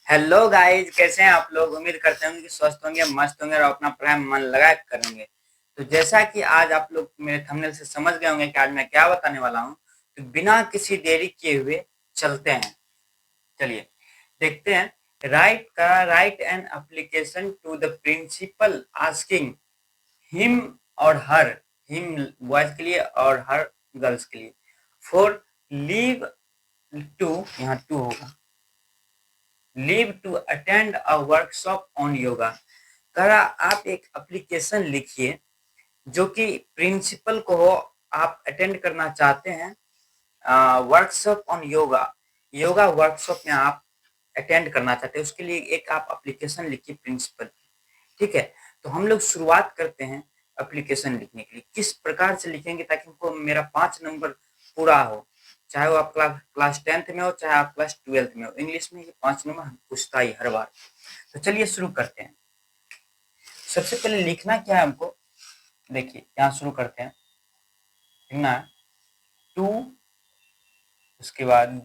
Hello guys, कैसे हैं आप लोग। उम्मीद करते होंगे कि स्वस्थ होंगे, मस्त होंगे और अपना पढ़ाई में मन लगा के करेंगे। तो जैसा कि आज आप लोग मेरे थंबनेल से समझ गए होंगे कि आज मैं क्या बताने वाला हूं, तो बिना किसी देरी किए हुए चलते हैं। चलिए देखते हैं। Write an application to the principal asking him और हर, हिम बॉयज के लिए और हर गर्ल्स के लिए, फॉर लीव टू, यहाँ टू होगा, leave to attend a workshop on yoga. कह रहा आप एक एप्लीकेशन लिखिए जो कि प्रिंसिपल को हो, आप अटेंड करना चाहते हैं workshop on yoga, yoga workshop में आप अटेंड करना चाहते हैं, उसके लिए एक आप एप्लीकेशन लिखिए प्रिंसिपल। ठीक है, तो हम लोग शुरुआत करते हैं एप्लीकेशन लिखने के लिए। किस प्रकार से लिखेंगे ताकि हमको मेरा 5 नंबर पूरा हो, चाहे वो आप क्लास 10th में हो, चाहे आप क्लास 12th में हो, इंग्लिश में 5 नंबर पूछता ही हर बार। तो चलिए शुरू करते हैं। सबसे पहले लिखना क्या है हमको, देखिए यहाँ शुरू करते हैं। लिखना है टू, उसके बाद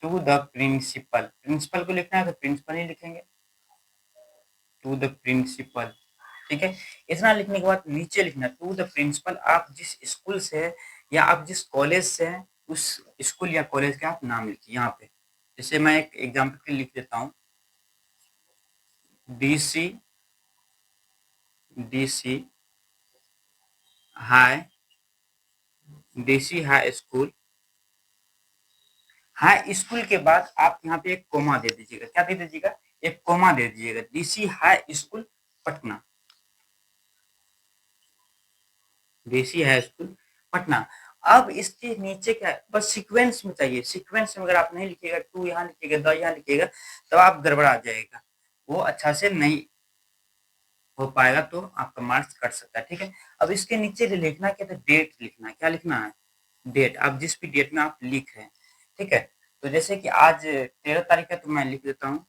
टू द प्रिंसिपल, प्रिंसिपल को लिखना है तो प्रिंसिपल ही लिखेंगे, टू द प्रिंसिपल। ठीक है, इतना लिखने के बाद नीचे लिखना टू द प्रिंसिपल। आप जिस स्कूल से है या आप जिस कॉलेज से हैं उस स्कूल या कॉलेज का आप नाम लिखिए यहाँ पे। जैसे मैं एक एग्जाम्पल के लिए लिख देता हूँ, DC DC high, DC high school. High school के बाद आप यहाँ पे एक कोमा दे दीजिएगा। क्या दे दीजिएगा? एक कोमा दे दीजिएगा, DC high school Patna, DC high school Patna. अब इसके नीचे क्या है, बस सीक्वेंस में चाहिए। सीक्वेंस में अगर आप नहीं लिखिएगा, टू यहाँ लिखिएगा, द यहाँ लिखिएगा, तो आप गड़बड़ा जाएगा, वो अच्छा से नहीं हो पाएगा, तो आपका मार्क्स कट सकता है। ठीक है, अब इसके नीचे लिखना क्या, तो डेट लिखना है। क्या लिखना है? डेट। आप जिस भी डेट में आप लिख रहे हैं, ठीक है। तो जैसे कि आज 13 तारीख है, तो मैं लिख देता हूँ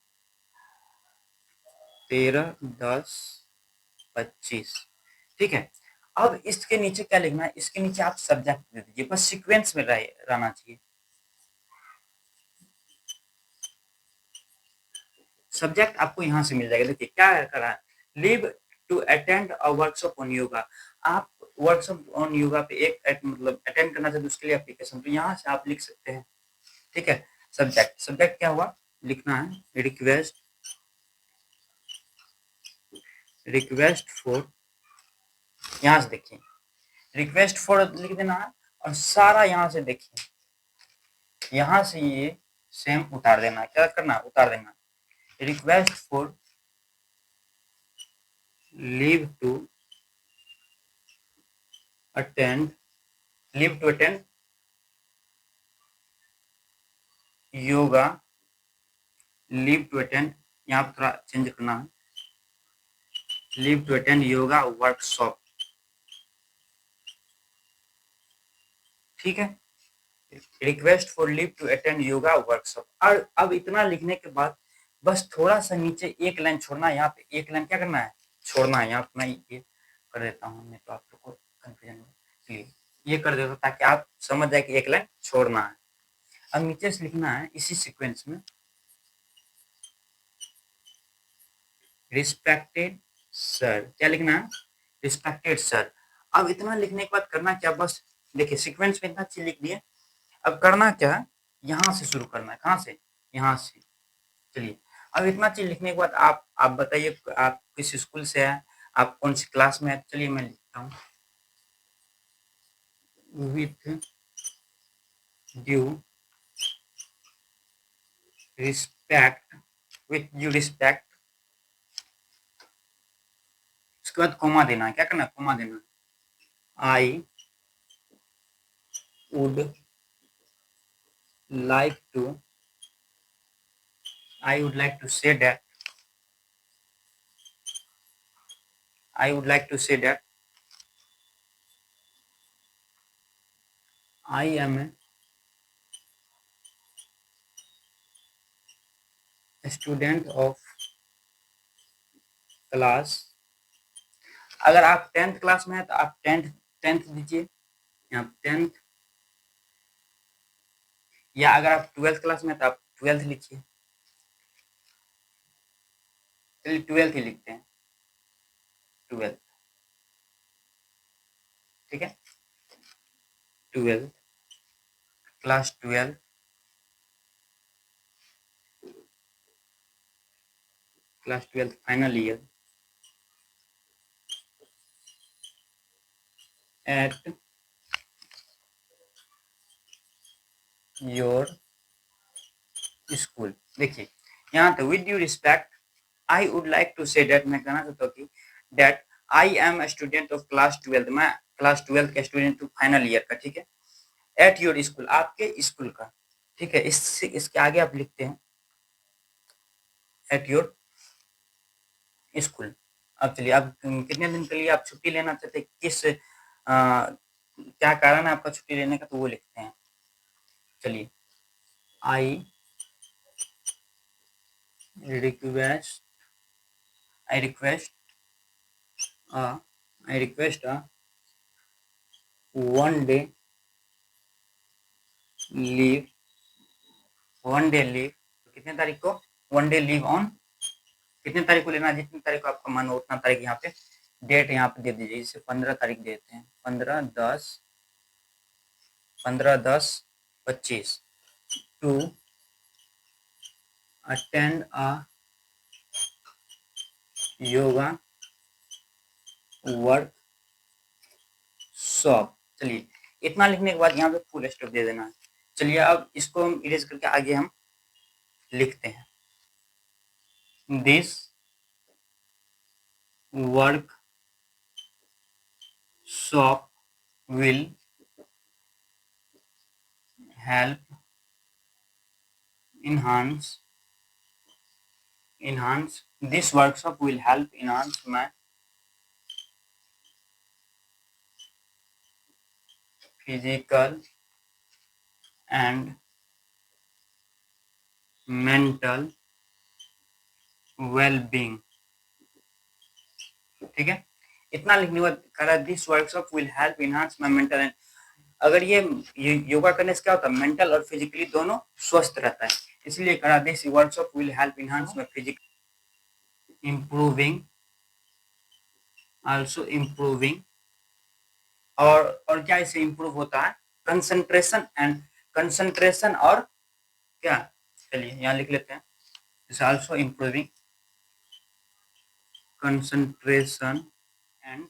13/10/25। ठीक है, अब इसके नीचे क्या लिखना है, इसके नीचे आप सब्जेक्ट दे दीजिए, बस सीक्वेंस में रहना चाहिए। सब्जेक्ट आपको यहाँ से मिल जाएगा। देखिए क्या करा है, leave to attend a workshop on yoga. आप वर्कशॉप ऑन योगा पे एक मतलब अटेंड करना चाहते उसके लिए एप्लीकेशन, तो यहाँ से आप लिख सकते हैं। ठीक है, सब्जेक्ट क्या हुआ, लिखना है रिक्वेस्ट फॉर, यहाँ से देखिए रिक्वेस्ट फॉर लिख देना है, और सारा यहाँ से देखिए, यहाँ से ये सेम उतार देना। क्या करना, उतार देना। Request for leave to attend, leave to attend yoga, leave to attend, यहाँ पर थोड़ा चेंज करना है, leave to attend yoga workshop. ठीक है, request for leave to attend yoga workshop. और अब इतना लिखने के बाद बस थोड़ा सा नीचे एक लाइन छोड़ना है। यहाँ पे एक लाइन क्या करना है, छोड़ना है। यहाँ पे मैं ये कर देता हूँ, नहीं तो आप लोग को कंफ्यूजन हो, इसलिए ये कर देता हूँ ताकि आप समझ जाए कि एक लाइन छोड़ना है। अब नीचे से लिखना है इसी सीक्वेंस में, रिस्पेक्टेड सर। क्या लिखना है, रिस्पेक्टेड सर। अब इतना लिखने के बाद करना क्या, बस देखिए सीक्वेंस में इतना चीज लिख दिए। अब करना क्या है, यहाँ से शुरू करना है। कहाँ से? यहाँ से। चलिए, अब इतना चीज लिखने के बाद आप बताइए आप किस स्कूल से हैं, आप कौन सी क्लास में है। चलिए मैं लिखता हूँ, with due respect, with due respect. उसके बाद कोमा देना है। क्या करना है, कोमा देना है। I would like to, I would like to say that, I would like to say that I am a student of class। अगर आप 10th क्लास में है तो आप टेंथ दीजिए यहाँ 10th, या अगर आप 12th क्लास में है तो आप 12th लिखिए, चलिए 12th ही लिखते हैं, 12th, ठीक है, 12th, class 12, class 12 final year at your school. देखिए यहाँ तो with due respect I would like to say that, मैं कहना चाहता हूँ कि that I am student of class 12, मैं क्लास 12 का स्टूडेंट हूँ फाइनल ईयर का, ठीक है, एट योर स्कूल, आपके स्कूल का, ठीक है। इसके आगे आप लिखते हैं एट योर स्कूल। अब चलिए, अब कितने दिन के लिए आप छुट्टी लेना चाहते हैं, क्या कारण है आपका छुट्टी लेने का, तो वो लिखते हैं। चलिए, I request one day leave, कितने तारीख को, वन डे लीव ऑन, कितने तारीख को लेना, जितनी तारीख को आपका मन हो उतना तारीख यहाँ पे डेट यहाँ पे दे दीजिए। जैसे 15 तारीख देते हैं, 15/10/25 to attend a yoga workshop. चलिए, इतना लिखने के बाद यहाँ पे फुल स्टॉप दे देना है। चलिए, अब इसको हम इरेज करके आगे हम लिखते हैं, this workshop will help enhance this workshop will help enhance my physical and mental well-being, ठीक है। इतना लिखने के बाद कह रहा है this workshop will help enhance my mental and, अगर ये योगा करने से क्या होता है, मेंटल और फिजिकली दोनों स्वस्थ रहता है, इसलिए कह रहा है this workshop will help enhance my physical improving, also improving, और क्या इससे इम्प्रूव होता है, कंसंट्रेशन और क्या, चलिए यहाँ लिख लेते हैं, it's also improving concentration and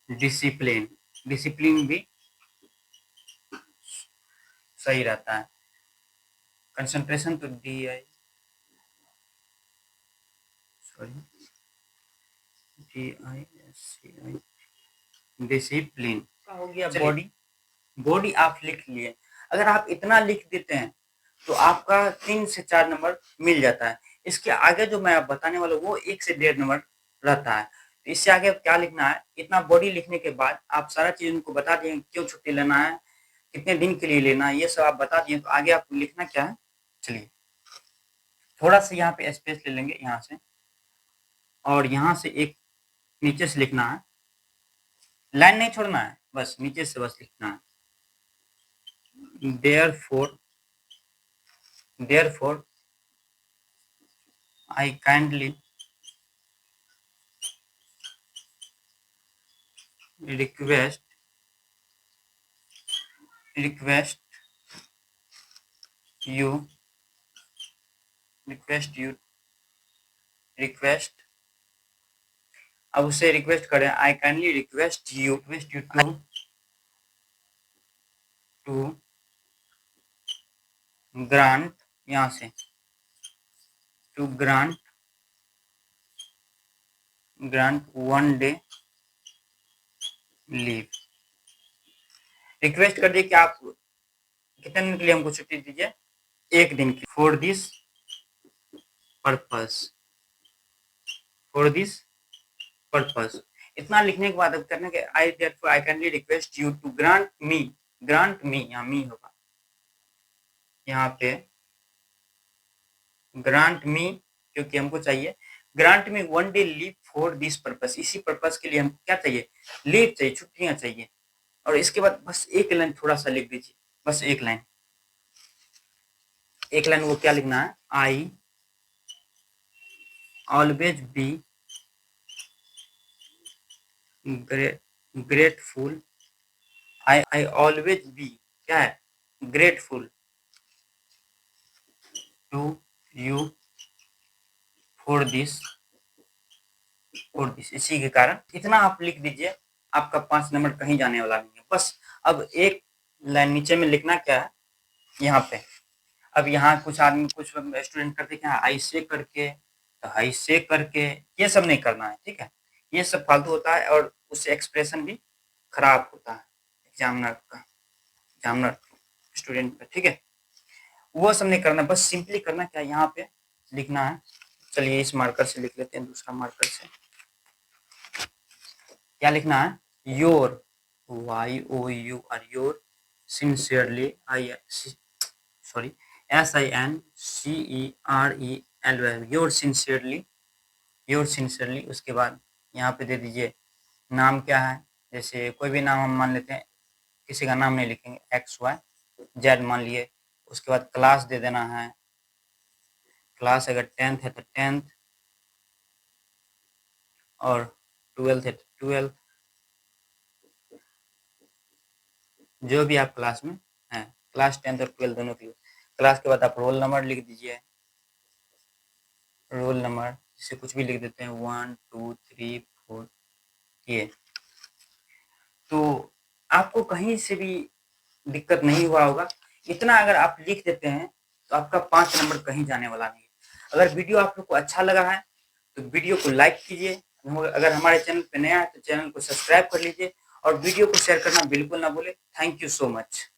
discipline, discipline भी सही रहता है। कंसंट्रेशन तो DISCI डिसिप्लिन हो गया। बॉडी आप लिख लिए, अगर आप इतना लिख देते हैं तो आपका 3 से 4 नंबर मिल जाता है। इसके आगे जो मैं बताने वाला हूँ वो 1 से 1.5 नंबर रहता है। तो इससे आगे क्या लिखना है, इतना बॉडी लिखने के बाद आप सारा चीज उनको बता दिए, क्यों छुट्टी लेना है, कितने दिन के लिए लेना है, ये सब आप बता दिए, तो आगे आपको लिखना क्या है। चलिए, थोड़ा सा यहाँ पे स्पेस ले लेंगे यहाँ से, और यहाँ से एक नीचे से लिखना है, लाइन नहीं छोड़ना है, बस नीचे से बस लिखना है, therefore I kindly request you अब उसे रिक्वेस्ट करें, I kindly request you to grant, यहाँ से to grant 1 day leave, request कर दिए कि आप कितने दिन के लिए हमको छुट्टी दीजिए, 1 दिन की, फॉर दिस पर्पस। इतना लिखने के बाद अब करने के I kindly request you to grant me, यहाँ मी होगा, यहाँ पे ग्रांट मी, क्योंकि हमको चाहिए grant me 1 day leave for this purpose, इसी पर्पस के लिए हमको क्या चाहिए, लीव चाहिए, छुट्टियां चाहिए। और इसके बाद बस एक लाइन थोड़ा सा लिख दीजिए, बस एक लाइन, एक लाइन वो क्या लिखना है, I always be grateful, I always be क्या है, grateful to you for this, इसी के कारण इतना आप लिख दीजिए, आपका 5 नंबर कहीं जाने वाला नहीं है। बस अब एक लाइन नीचे में लिखना क्या है यहाँ पे। अब यहाँ कुछ आदमी कुछ स्टूडेंट करते क्या, आई से करके, तो आई से करके, ये सब नहीं करना है, ठीक है। ये सब फालतू होता है और उससे एक्सप्रेशन भी खराब होता है एग्जामिनर स्टूडेंट का, ठीक है। वो सब नहीं करना, बस सिंपली करना क्या, यहाँ पे लिखना है। चलिए इस मार्कर से लिख लेते हैं, दूसरा मार्कर से क्या लिखना है, your, YOUR, your sincerely, sorry SINCERELY, your sincerely. उसके बाद यहाँ पे दे दीजिए नाम क्या है, जैसे कोई भी नाम हम मान लेते हैं, किसी का नाम नहीं लिखेंगे, XYZ मान लिए। उसके बाद क्लास दे देना है, क्लास अगर 10th है तो 10th, और 12th है तो 12th, जो भी आप क्लास में हैं, क्लास 10th और 12th दोनों के लिए। क्लास के बाद आप रोल नंबर लिख दीजिए, रोल नंबर जैसे कुछ भी लिख देते हैं 1 2 3 4, ये। तो आपको कहीं से भी दिक्कत नहीं हुआ होगा। इतना अगर आप लिख देते हैं तो आपका 5 नंबर कहीं जाने वाला नहीं है। अगर वीडियो आप लोग को अच्छा लगा है तो वीडियो को लाइक कीजिए, अगर हमारे चैनल पे नया है तो चैनल को सब्सक्राइब कर लीजिए, और वीडियो को शेयर करना बिल्कुल ना भूले। Thank you so much.